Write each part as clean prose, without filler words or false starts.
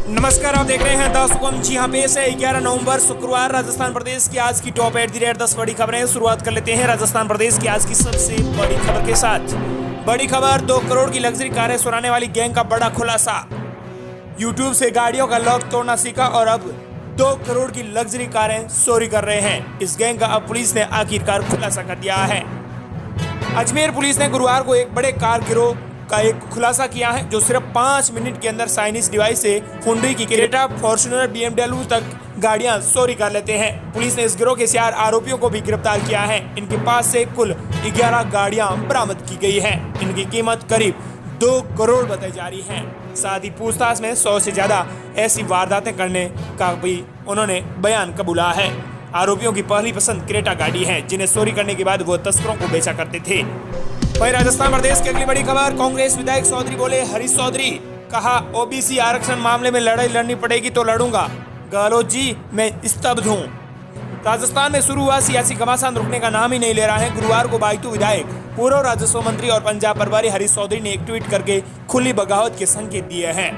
नमस्कार, आप देख रहे हैं 10 हुक्म। जी हाँ, पेश है 11 नवंबर शुक्रवार राजस्थान प्रदेश की आज की टॉप एट द रेट 10 बड़ी खबरें। शुरुआत कर लेते हैं राजस्थान प्रदेश की आज की सबसे बड़ी खबर के साथ। बड़ी खबर, 2 करोड़ की लग्जरी कारें चुराने वाली गैंग का बड़ा खुलासा। यूट्यूब से गाड़ियों का लॉक तोड़ना सीखा और अब 2 करोड़ की लग्जरी कारें चोरी कर रहे हैं। इस गैंग का अब पुलिस ने आखिरकार खुलासा कर दिया है। अजमेर पुलिस ने गुरुवार को एक बड़े कार गिरोह का एक खुलासा किया है, जो सिर्फ 5 मिनट के अंदर चाइनीज डिवाइस से हुंडई की क्रेटा, फॉर्च्यूनर, BMW तक गाड़ियां चोरी कर लेते हैं। पुलिस ने इस गिरोह के 4 आरोपियों को भी गिरफ्तार किया है। इनके पास से कुल 11 गाड़ियां बरामद की गई है। इनकी कीमत करीब 2 करोड़ बताई जा रही है। साथ ही पूछताछ में 100 से ज्यादा ऐसी वारदातें करने का भी उन्होंने बयान कबूला है। आरोपियों की पहली पसंद क्रेटा गाड़ी है, जिन्हें चोरी करने के बाद वो तस्करों को बेचा करते थे। वहीं राजस्थान प्रदेश की अगली बड़ी खबर, कांग्रेस विधायक चौधरी बोले, हरीश चौधरी कहा ओबीसी आरक्षण मामले में लड़ाई लड़नी पड़ेगी तो लड़ूंगा। गहलोत जी, मैं स्तब्ध हूँ। राजस्थान में शुरू हुआ सियासी घमासान रुकने का नाम ही नहीं ले रहा है। गुरुवार को बायतू विधायक, पूर्व राजस्व मंत्री और पंजाब प्रभारी हरीश चौधरी ने एक ट्वीट करके खुली बगावत के संकेत दिए हैं।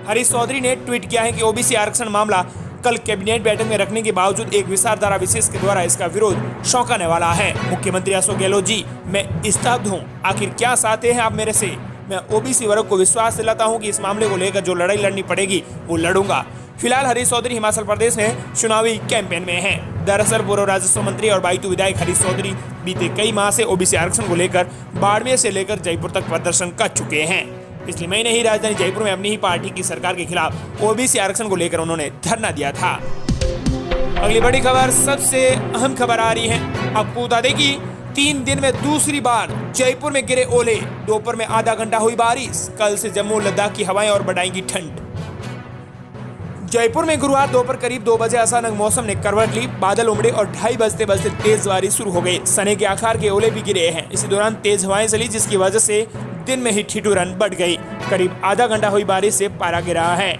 हरीश चौधरी ने ट्वीट किया है कि ओबीसी आरक्षण मामला कल कैबिनेट बैठक में रखने के बावजूद एक विचारधारा विशेष के द्वारा इसका विरोध चौंकाने वाला है। मुख्यमंत्री अशोक गहलोत जी, मैं स्तब्ध हूँ। आखिर क्या चाहते हैं आप मेरे से? मैं ओबीसी वर्ग को विश्वास दिलाता हूँ कि इस मामले को लेकर जो लड़ाई लड़नी पड़ेगी वो लड़ूंगा। फिलहाल हरीश चौधरी हिमाचल प्रदेश में चुनावी कैंपेन में हैं। दरअसल पूर्व राजस्व मंत्री और बायतू विधायक हरीश चौधरी बीते कई माह से ओबीसी आरक्षण को लेकर बाड़मेर से लेकर जयपुर तक प्रदर्शन कर चुके हैं। पिछले महीने ही राजधानी जयपुर में अपनी ही पार्टी की सरकार के खिलाफ ओबीसी आरक्षण को लेकर उन्होंने धरना दिया था। अगली बड़ी खबर, सबसे अहम खबर आ रही है। आपको बता दें कि 3 दिन में दूसरी बार जयपुर में गिरे ओले। दोपहर में आधा घंटा हुई बारिश। कल से जम्मू लद्दाख की हवाएं और बढ़ाएंगी ठंड। जयपुर में गुरुवार दोपहर करीब 2 बजे अचानक मौसम ने करवट ली। बादल उमड़े और 2:30 बजते बजते तेज बारिश शुरू हो गई। सने के आकार के ओले भी गिरे हैं। इसी दौरान तेज हवाएं चली, जिसकी वजह से दिन में ही ठिठुरन बढ़ गई। करीब आधा घंटा हुई बारिश से पारा गिरा है।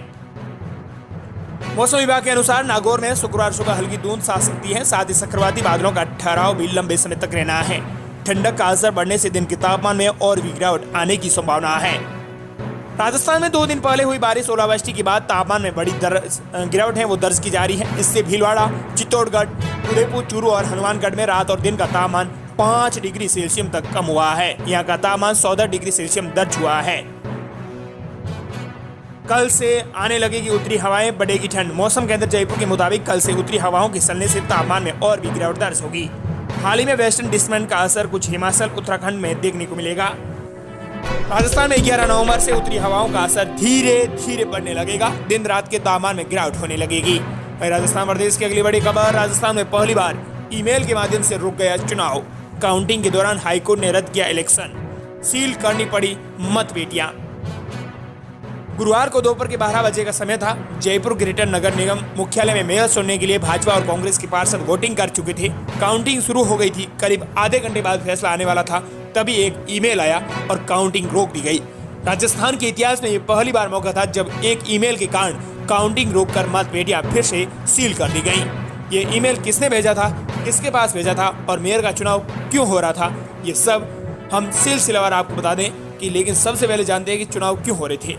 मौसम विभाग के अनुसार नागौर में शुक्रवार सुबह हल्की धुंध छा सकती है। साथ ही चक्रवाती बादलों का ठहराव भी लंबे समय तक रहना है। ठंडक का असर बढ़ने से दिन के तापमान में और भी गिरावट आने की संभावना है। राजस्थान में 2 दिन पहले हुई बारिश ओलावृष्टि के बाद तापमान में बड़ी गिरावट है वो दर्ज की जा रही है। इससे भीलवाड़ा, चित्तौड़गढ़, उदयपुर, चूरू और हनुमानगढ़ में रात और दिन का तापमान 5 डिग्री सेल्सियस तक कम हुआ है। यहाँ का तापमान 14 डिग्री सेल्सियस दर्ज हुआ है। कल से आने लगेगी उत्तरी हवाएं, बढ़ेगी ठंड। मौसम केंद्र जयपुर के मुताबिक कल से उत्तरी हवाओं के चलने से तापमान में और भी गिरावट दर्ज होगी। हाल ही में वेस्टर्न डिस्टर्बेंस का असर कुछ हिमाचल, उत्तराखंड में देखने को मिलेगा। राजस्थान में 11 नवंबर से उत्तरी हवाओं का असर धीरे धीरे बढ़ने लगेगा। दिन रात के तापमान में गिरावट होने लगेगी। राजस्थान प्रदेश की अगली बड़ी खबर, राजस्थान में पहली बार ईमेल के माध्यम से रुक गया चुनाव। काउंटिंग के दौरान हाईकोर्ट ने रद्द किया इलेक्शन। सील करनी पड़ी मतपेटियां। गुरुवार को दोपहर के 12 बजे का समय था। जयपुर ग्रेटर नगर निगम मुख्यालय में मेयर चुनने के लिए भाजपा और कांग्रेस के पार्षद वोटिंग कर चुके थे। काउंटिंग शुरू हो गई थी। करीब आधे घंटे बाद फैसला आने वाला था, तभी एक ईमेल आया और काउंटिंग रोक दी गई। राजस्थान के इतिहास में यह पहली बार मौका था जब एक ईमेल के कारण काउंटिंग रोककर मतपेटियां फिर से सील कर दी गई। ये ईमेल किसने भेजा था, किसके पास भेजा था और मेयर का चुनाव क्यों हो रहा था, ये सब हम सिलसिलेवार आपको बता दें कि लेकिन सबसे पहले जानते हैं कि चुनाव क्यों हो रहे थे।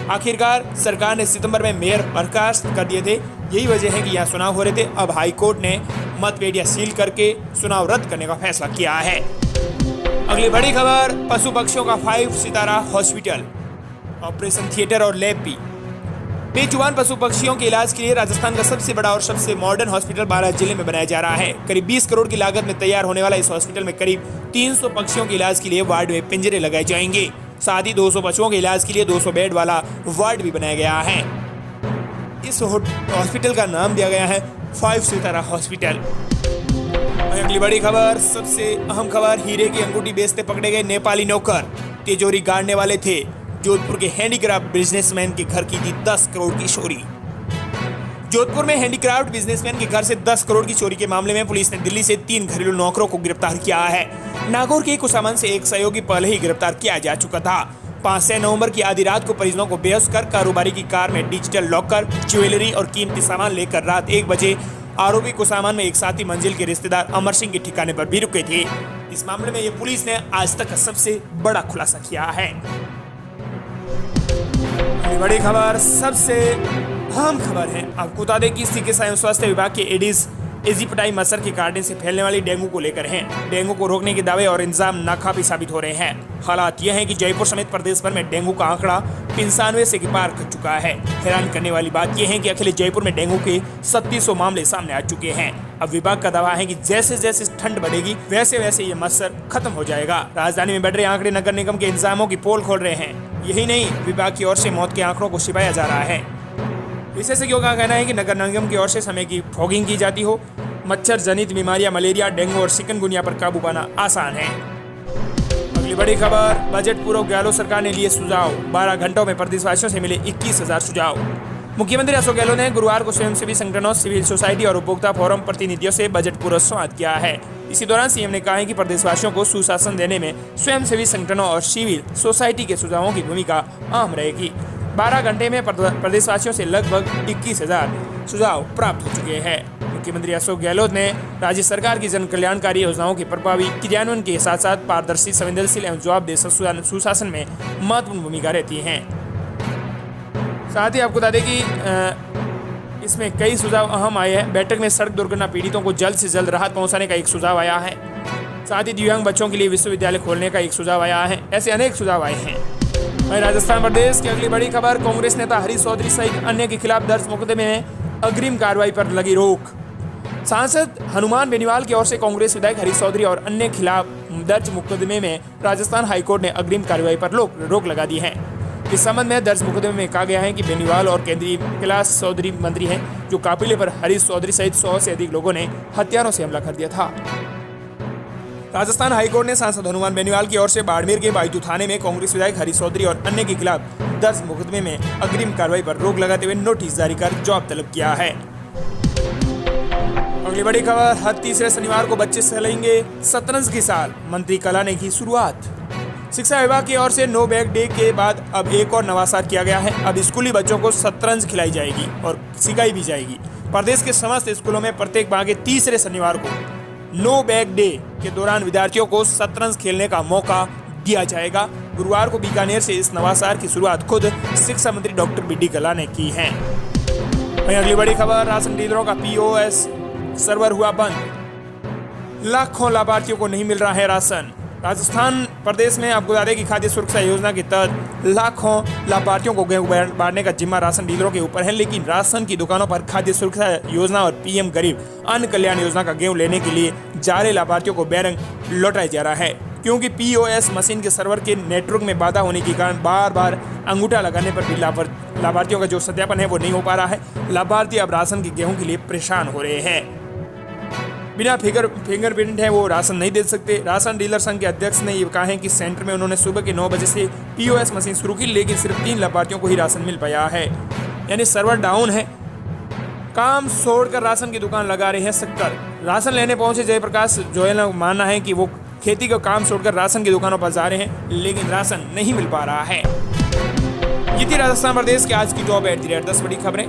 आखिरकार सरकार ने सितंबर में मेयर बर्खास्त कर दिए थे। यही वजह है कि यहाँ चुनाव हो रहे थे। अब हाईकोर्ट ने मतपेटियां सील करके चुनाव रद्द करने का फैसला किया है। अगली बड़ी खबर, पशु पक्षियों का 5 सितारा हॉस्पिटल, ऑपरेशन थिएटर और लैब भी। बेजुबान पशु पक्षियों के इलाज के लिए राजस्थान का सबसे बड़ा और सबसे मॉडर्न हॉस्पिटल 12 जिले में बनाया जा रहा है। करीब 20 करोड़ की लागत में तैयार होने वाला इस हॉस्पिटल में करीब 300 पक्षियों के इलाज के लिए वार्ड में पिंजरे लगाए जाएंगे। साथ ही 200 पशुओं के इलाज के लिए 200 बेड वाला वार्ड भी बनाया गया है। इस हॉस्पिटल का नाम दिया गया है 5 सितारा हॉस्पिटल। अगली बड़ी खबर, सबसे अहम खबर, हीरे की अंगूठी बेचते पकड़े गए नेपाली नौकर। तिजोरी गाड़ने वाले थे। जोधपुर के हैंडीक्राफ्ट बिजनेसमैन के घर की थी 10 करोड़ की चोरी। जोधपुर में हैंडीक्राफ्ट बिजनेसमैन के घर से 10 करोड़ की चोरी के मामले में पुलिस ने दिल्ली से 3 घरेलू नौकरों को गिरफ्तार किया है। नागौर के कुसामन से एक सहयोगी पहले ही गिरफ्तार किया जा चुका था। 5 नवंबर की आधी रात को परिजनों को बेहोश कर कारोबारी की कार में डिजिटल लॉकर, ज्वेलरी और कीमती सामान लेकर रात 1 बजे आरोपी कुसामन में एक साथी मंजिल के रिश्तेदार अमर सिंह के ठिकाने पर भी रुके थे। इस मामले में ये पुलिस ने आज तक का सबसे बड़ा खुलासा किया है। अगली बड़ी खबर सबसे अहम खबर है। आपको बता दें कि चिकित्सा एवं स्वास्थ्य विभाग के एडिस एजिप्टाई मच्छर के काटने से फैलने वाली डेंगू को लेकर हैं। डेंगू को रोकने के दावे और इंतजाम नाकाफी साबित हो रहे हैं। हालात यह है कि जयपुर समेत प्रदेश भर में डेंगू का आंकड़ा 95 से के पार कर चुका है। हैरान करने वाली बात यह है कि अकेले जयपुर में डेंगू के 3700 मामले सामने आ चुके हैं। अब विभाग का दावा है कि जैसे जैसे ठंड बढ़ेगी वैसे वैसे ये मच्छर खत्म हो जाएगा। राजधानी में बढ़ रहे आंकड़े नगर निगम के इंतजामों की पोल खोल रहे हैं। यही नहीं, विभाग की ओर से मौत के आंकड़ों को छिपाया जा रहा है। विशेषज्ञों का कहना है कि नगर निगम की ओर से समय की फॉगिंग की जाती हो। मच्छर जनित बीमारियां मलेरिया, डेंगू और चिकनगुनिया पर काबू पाना आसान है। अगली बड़ी खबर, बजट पूर्व गहलोत सरकार ने लिए सुझाव। 12 घंटों में प्रदेशवासियों से मिले 21,000 सुझाव। मुख्यमंत्री अशोक गहलोत ने गुरुवार को स्वयंसेवी संगठनों, सिविल सोसाइटी और उपभोक्ता फोरम प्रतिनिधियों से बजट पूर्व संवाद किया है। इसी दौरान सीएम ने कहा है कि प्रदेशवासियों को सुशासन देने में स्वयंसेवी संगठनों और सिविल सोसाइटी के सुझावों की भूमिका अहम रहेगी। 12 घंटे में प्रदेशवासियों से लगभग 21,000 सुझाव प्राप्त हो चुके हैं। मुख्यमंत्री अशोक गहलोत ने राज्य सरकार की जन कल्याणकारी योजनाओं के प्रभावी क्रियान्वयन के साथ साथ पारदर्शी, संवेदनशील एवं जवाबदेह सुशासन में महत्वपूर्ण भूमिका रहती है। साथ ही आपको बता दें कि इसमें कई सुझाव अहम आए हैं। बैठक में सड़क दुर्घटना पीड़ितों को जल्द से जल्द राहत पहुंचाने का एक सुझाव आया है। साथ ही दिव्यांग बच्चों के लिए विश्वविद्यालय खोलने का एक सुझाव आया है। ऐसे अनेक सुझाव आए हैं। वहीं राजस्थान प्रदेश की अगली बड़ी खबर, कांग्रेस नेता हरीश चौधरी सहित अन्य के खिलाफ दर्ज मुकदमे में अग्रिम कार्रवाई पर लगी रोक। सांसद हनुमान बेनीवाल की ओर से कांग्रेस विधायक हरीश चौधरी और अन्य खिलाफ दर्ज मुकदमे में राजस्थान हाईकोर्ट ने अग्रिम कार्रवाई पर रोक लगा दी है। इस संबंध में दर्ज मुकदमे में कहा गया है कि बेनीवाल और केंद्रीय कैलाश चौधरी मंत्री हैं, जो काफिले पर हरीश चौधरी सहित 100 से अधिक लोगों ने हथियारों से हमला कर दिया था। राजस्थान हाईकोर्ट ने सांसद हनुमान बेनीवाल की ओर से बाड़मेर के बायतू थाने में कांग्रेस विधायक हरीश चौधरी और अन्य के खिलाफ दर्ज मुकदमे में अग्रिम कार्रवाई पर रोक लगाते हुए नोटिस जारी कर जवाब तलब किया है। अगली बड़ी खबर, हर तीसरे शनिवार को बच्चे खेलेंगे शतरंज की साल, मंत्री कला ने की शुरुआत। शिक्षा विभाग की ओर से नो बैग डे के बाद अब एक और नवाचार किया गया है। अब स्कूली बच्चों को शतरंज खिलाई जाएगी और सिखाई भी जाएगी। प्रदेश के समस्त स्कूलों में प्रत्येक माह के तीसरे शनिवार को नो बैग डे के दौरान विद्यार्थियों को शतरंज खेलने का मौका दिया जाएगा। गुरुवार को बीकानेर से इस नवाचार की शुरुआत खुद शिक्षा मंत्री डॉक्टर बी.डी. कला ने की है। वहीं अगली बड़ी खबर, राशन डीलरों का POS सर्वर हुआ बंद, लाखों लाभार्थियों को नहीं मिल रहा है राशन। राजस्थान प्रदेश में आपको बता दें कि खाद्य सुरक्षा योजना के तहत लाखों लाभार्थियों को गेहूं बांटने का जिम्मा राशन डीलरों के ऊपर है, लेकिन राशन की दुकानों पर खाद्य सुरक्षा योजना और PM गरीब अन्न कल्याण योजना का गेहूं लेने के लिए जा रहे लाभार्थियों को बैरंग लौटाया जा रहा है, क्योंकि POS मशीन के सर्वर के नेटवर्क में बाधा होने के कारण बार बार अंगूठा लगाने पर भी लाभार्थियों का जो सत्यापन है वो नहीं हो पा रहा है। लाभार्थी अब राशन के गेहूं के लिए परेशान हो रहे हैं। बिना फिंगरप्रिंट है वो राशन नहीं दे सकते। राशन डीलर संघ के अध्यक्ष ने ये कहा है कि सेंटर में उन्होंने सुबह के 9 बजे से POS मशीन शुरू की, लेकिन सिर्फ 3 लाभार्थियों को ही राशन मिल पाया है, यानी सर्वर डाउन है। काम छोड़कर राशन की दुकान लगा रहे हैं शक्कर। राशन लेने पहुंचे जयप्रकाश जोयल का मानना है कि वो खेती का काम छोड़कर राशन की दुकानों पर जा रहे हैं, लेकिन राशन नहीं मिल पा रहा है। ये थी राजस्थान प्रदेश के आज की टॉप 8 10 बड़ी खबरें।